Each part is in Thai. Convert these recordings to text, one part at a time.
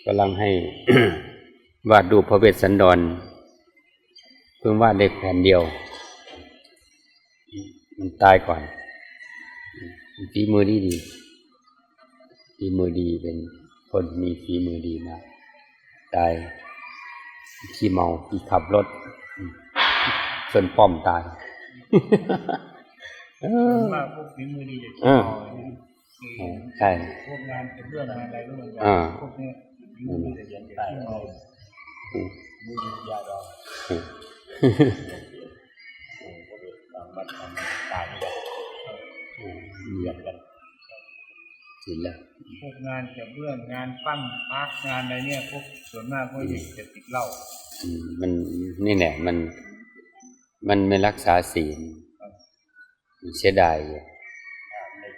กำลังให้ วาดรูปพระเวสสันดรเพิ่งวาดได้แผ่นเดียวมันตายก่อนฝีมือดีฝีมือดีเป็นคนมีฝีมือดีมากตายขี้เมาขี้ขับรถจนป้อมตายมากพวกฝีมือดีจะใช่พวกงานเป็นเรื่องอะไรก็เหมือนกันพวกนี้ฝีมือจะยันตายมือยาดองบัดตายเรียนกันจริงแล้วพวกงานเกี่ยวเรื่องงานปั้นอาร์ตงานอะไรเนี่ยพวกส่วนมากพวกเด็กจะติดเหล้ามันนี่แหละมันไม่รักษาศีลเสียดาย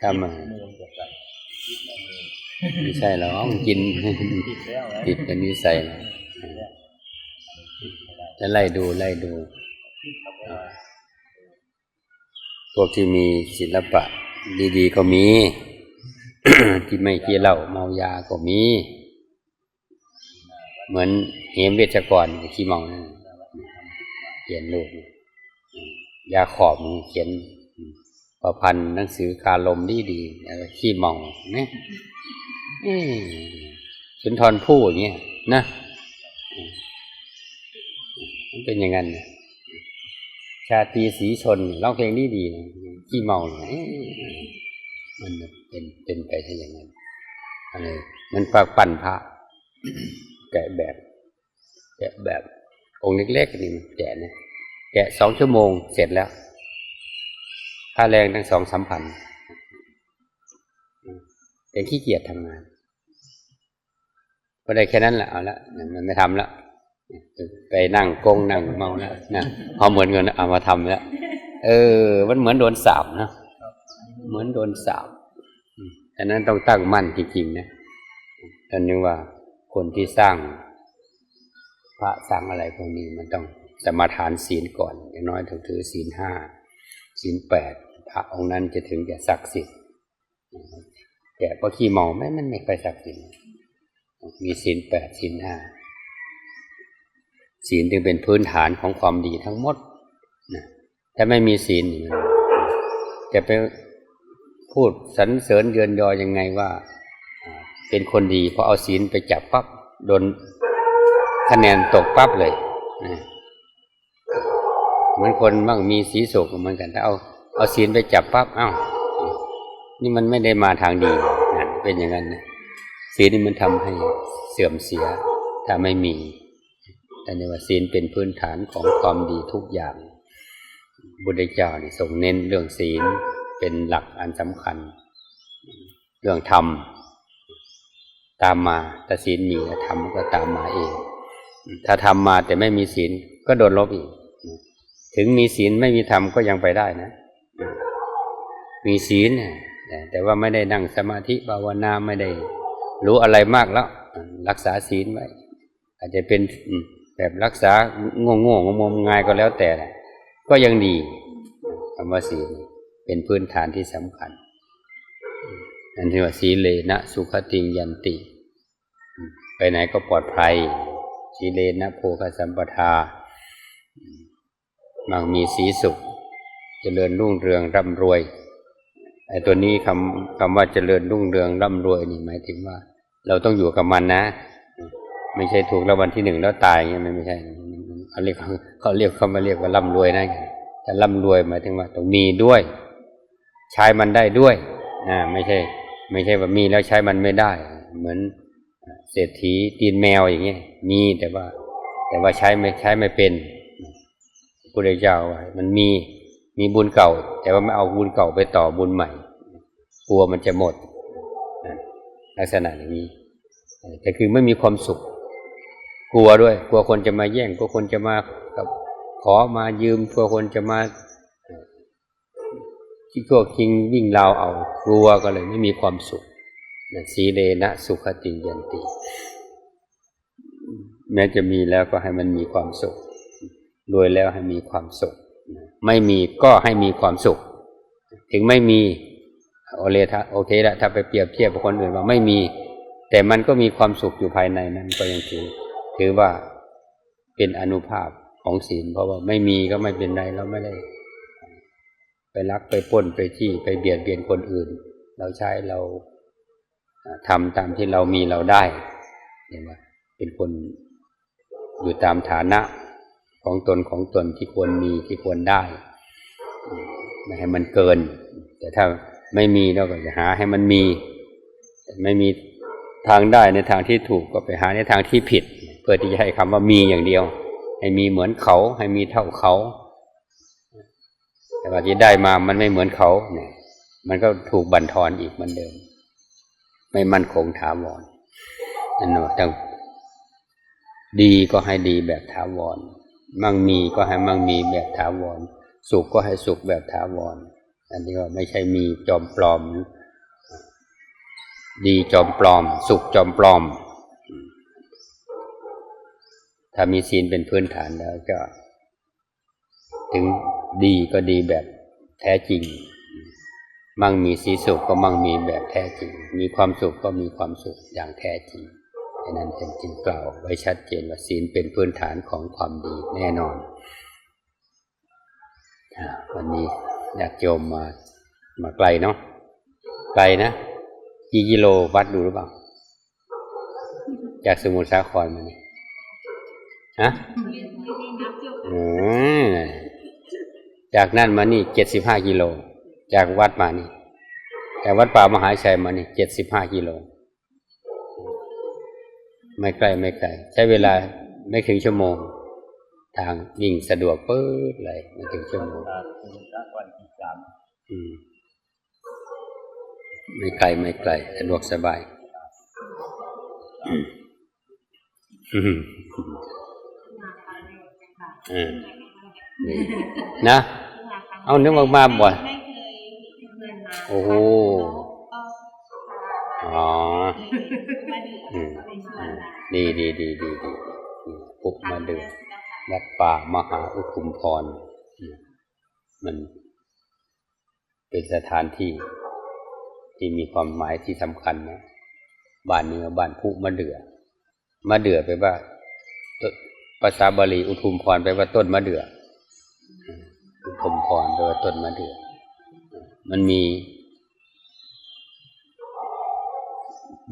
ถ้ามาไม่ใช่หรอกกินติดเป็นนิสัยจะไล่ดูพวกที่มีศิลปะดีๆก็มี ที่ไม่กินเหล้าเมายาก็มีเหมือนเหมเวชกรขี้เมานั่นเขียนรูปยาขอบเขียนประพันธ์หนังสือคาลมดีๆขี้เมาเนี่ยสุนทรภู่อย่างเงี้ยนะมันเป็นอย่างนั้นชาตรีศรีชนร้องเพลงดีๆขี้เมามันเป็นไปได้อย่างนั้นอะไรมันฝากปั่นพระแกะแบบองค์เล็กๆนี่มันแกะนะแกะ2 ชั่วโมงเสร็จแล้วค่าแรงทั้ง 2-3 พันแต่ขี้เกียจทำงานก็ได้แค่นั้นแหละเอาละมันไม่ทำแล้วไปนั่งกงนั่งเมาแล้วนะพอเหมือนเงินเอามาทำแล้วมันเหมือนโดนสาปนะเหมือนโดนสาปฉะนั้นต้องตั้งมั่นจริงๆนะท่านนึกว่าคนที่สร้างพระสร้างอะไรพวกนี้มันต้องสมาทานศีลก่อนอย่างน้อยต้องถือศีล 5 ศีล 8พระองค์นั้นจะถึงจะศักดิ์สิทธิ์แต่พอขี้เมามันไม่ค่อยศักดิ์สิทธิ์มีศีล 8 ศีล 5ศีลจึงเป็นพื้นฐานของความดีทั้งหมดนะถ้าไม่มีศีลจะไปพูดสรรเสริญเยินยอยังไงว่าเป็นคนดีพอเอาศีลไปจับปั๊บโดนคะแนนตกปั๊บเลยเหมือนคนมั่งมีสีสุขเหมือนกันถ้าเอาศีลไปจับปั๊บนี่มันไม่ได้มาทางดีนะเป็นอย่างนั้นนะศีลนี่มันทำให้เสื่อมเสียถ้าไม่มีแต่ในว่าศีลเป็นพื้นฐานของความดีทุกอย่างพุทธเจ้านี่ทรงเน้นเรื่องศีลเป็นหลักอันสำคัญเรื่องธรรมตามมาถ้าศีลมีธรรมก็ตามมาเองถ้าธรรมมาแต่ไม่มีศีลก็โดนลบอีกถึงมีศีลไม่มีธรรมก็ยังไปได้นะมีศีลแต่ว่าไม่ได้นั่งสมาธิภาวนาไม่ได้รู้อะไรมากแล้วรักษาศีลไว้อาจจะเป็นแบบรักษาโง่งมงายก็แล้วแต่ก็ยังดีคำว่าศีลเป็นพื้นฐานที่สำคัญนั่นที่ว่าสีเลนะสุขติงยันติไปไหนก็ปลอดภัยสีเลนะโภคสัมปทามั่งมีสีสุขเจริญรุ่งเรืองร่ำรวยไอ้ตัวนี้คำว่าเจริญรุ่งเรืองร่ำรวยนี่หมายถึงว่าเราต้องอยู่กับมันนะไม่ใช่ถูกรางวัลที่1แล้วตายอย่างเงี้ยไม่ใช่เขาเรียกว่าร่ำรวยนะแต่ร่ำรวยหมายถึงว่าต้องมีด้วยใช้มันได้ด้วยไม่ใช่ว่ามีแล้วใช้มันไม่ได้เหมือนเศรษฐีตีนแมวอย่างเงี้ยมีแต่ว่าใช้ไม่เป็นพระพุทธเจ้าว่ามันมีบุญเก่าแต่ว่าไม่เอาบุญเก่าไปต่อบุญใหม่กลัวมันจะหมดลักษณะอย่างนี้แต่คือไม่มีความสุขกลัวด้วยกลัวคนจะมาแย่งกลัวคนจะมาขอมายืมกลัวคนจะมาที่พวกคิงวิ่งราวเอากลัวก็เลยไม่มีความสุขสีเลนะสุขติยันติแม้จะมีแล้วก็ให้มันมีความสุขรวยแล้วให้มีความสุขไม่มีก็ให้มีความสุขถึงไม่มีโอเคละถ้าไปเปรียบเทียบกับคนอื่นว่าไม่มี แต่มันก็มีความสุขอยู่ภายในนั้นก็ยังถือว่าเป็นอานุภาพของศีลเพราะว่าไม่มีก็ไม่เป็นไรเราไม่ได้ไปลักไปปล้นไปจี้ไปเบียดเบียนคนอื่นเราใช้เราทำตามที่เรามีเราได้เห็นไหมเป็นคนอยู่ตามฐานะของตนที่ควรมีที่ควรได้ไม่ให้มันเกินแต่ถ้าไม่มีเราก็จะหาให้มันมีไม่มีทางได้ในทางที่ถูกก็ไปหาในทางที่ผิดเพื่อที่จะให้คำว่ามีอย่างเดียวให้มีเหมือนเขาให้มีเท่าเขาแต่ว่าที่ได้มามันไม่เหมือนเขาเนี่ยมันก็ถูกบั่นทอนอีกเหมือนเดิมไม่มั่นคงถาวรนั่นเองต้องดีก็ให้ดีแบบถาวรมั่งมีก็ให้มั่งมีแบบถาวรสุขก็ให้สุขแบบถาวรอันนี้ก็ไม่ใช่มีจอมปลอมดีจอมปลอมสุขจอมปลอมถ้ามีศีลเป็นพื้นฐานแล้วก็ถึงดีก็ดีแบบแท้จริงมั่งมีสีสุขก็มั่งมีแบบแท้จริงมีความสุขก็มีความสุขอย่างแท้จริงดังนั้นเป็นจึงกล่าวไว้ชัดเจนว่าศีลเป็นพื้นฐานของความดีแน่นอนวันนี้ญาติโยมมาไกลเนาะไกลนะกี่กิโลวัดดูหรือเปล่าจากสมุทรสาครมานี่ฮะจากนั่นมานี่75 กิโลจากวัดมานี่จากวัดป่ามหาชัยมานี่75 กิโลไม่ไกลใช้เวลาไม่ถึงชั่วโมงทางวิ่งสะดวกปื๊ดเลยไม่ถึงชั่วโมงไม่ไกลสะดวกสบายนะเอานึกมาบ่อยโอ้โหอ๋อดีปุ๊บมาดูวัดป่ามหาอุทุมพรมันเป็นสถานที่มีความหมายที่สำคัญนะบ้านนี้บ้านผู้มะเดื่อแปลว่าภาษาบาลีอุทุมพรแปลว่าต้นมะเดื่ออุทุมพรแปลว่าต้นมะเดื่อมันมี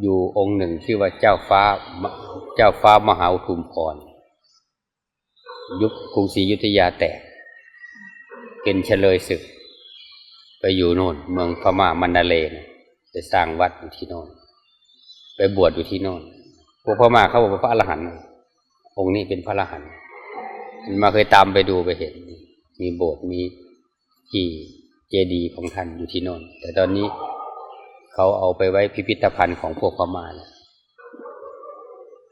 อยู่องค์หนึ่งชื่อว่าเจ้าฟ้ามหาอุทุมพรยุคกรุงศรีอยุธยาแตกเป็นเฉลยศึกไปอยู่โน่นเมืองพม่ามันดาเลย์ไปสร้างวัดอยู่ที่โน่นไปบวชอยู่ที่โน่นพวกพม่าเขาบอกว่าพระอรหันต์องค์นี้เป็นพระอรหันต์มาเคยตามไปดูไปเห็นมีโบสถ์มีที่เจดีย์ของท่านอยู่ที่โน่นแต่ตอนนี้เขาเอาไปไว้พิพิธภัณฑ์ของพวกพม่าแล้ว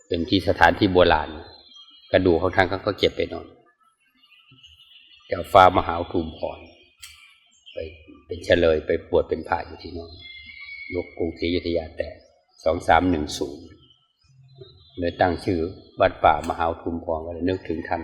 เป็นที่สถานที่โบราณกระดูกของท่านเขาก็เก็บไปโน่นเจ้าฟ้ามหาอุทุมพรไปเป็นเฉลยไปบวชเป็นพระอยู่ที่โน่นยุคกรุงศรีอยุธยาแตก2310เลยตั้งชื่อวัดป่ามหาอุทุมพรก็เลยนึกถึงท่าน